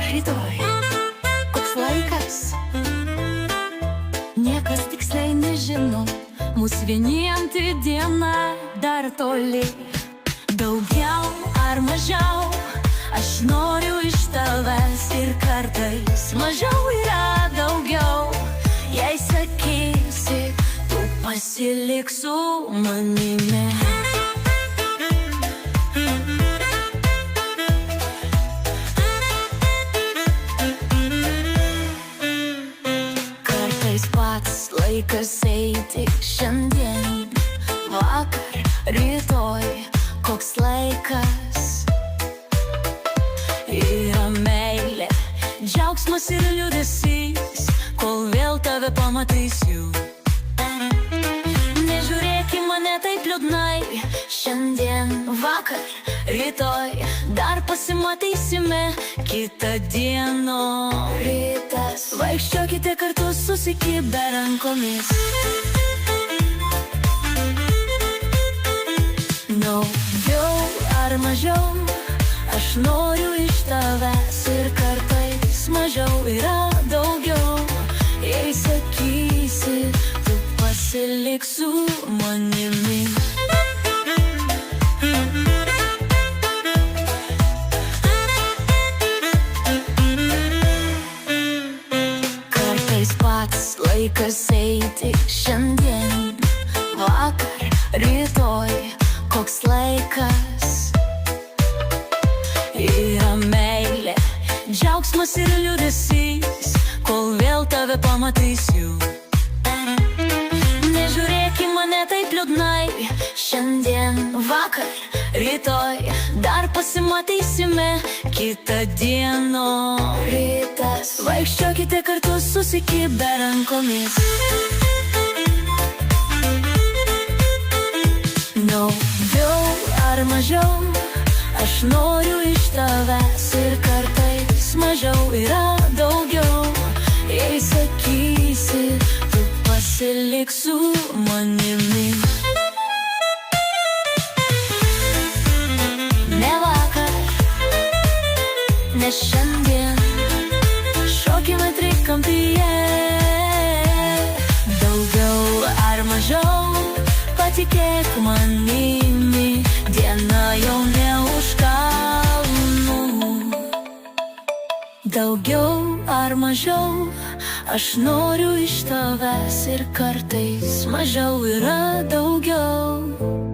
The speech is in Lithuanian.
rytoj, koks laikas, niekas tiksliai nežino, mūsų vienijanti diena dar toli. Daugiau ar mažiau, aš noriu iš tavęs ir kartais mažiau yra daugiau. Jei sakysi, tu pasilik su manimi. Kartais pats laikas eiti šiandien, vakar, rytoj, koks laikas. Yra meilė, džiaugsmas ir liūdesys, kol vėl tave pamatysiu. Nežiūrėk į mane taip liūdnai, šiandien, vakar, rytoj, dar pasimatysime kitą dieną. Rytas, vaikščiokite kartu susikibę rankomis. Daugiau ar mažiau, aš noriu iš tavęs ir kartais mažiau yra daugiau. Jei sakysi, tu pasilik su manimi. Kartais pats laikas eiti šiandien, vakar, rytoj, koks laikas. Yra meilė, džiaugsmas ir liūdesys, kol vėl tave pamatysiu. Nežiūrėk į mane taip liūdnai, šiandien, vakar, rytoj, dar pasimatysime kitą dieną. Rytas, vaikščiokite kartu susikibę rankomis. Daugiau ar mažiau, aš noriu iš tavęs ir kartais mažiau yra daugiau. Jei sakysi, tu pasilik su manimi. Ne vakar, ne šiandien, šokime trikampyje. Daugiau ar mažiau, patikėk manimi, diena jau ne už kalnų. Daugiau ar mažiau, aš noriu iš tavęs ir kartais mažiau yra daugiau.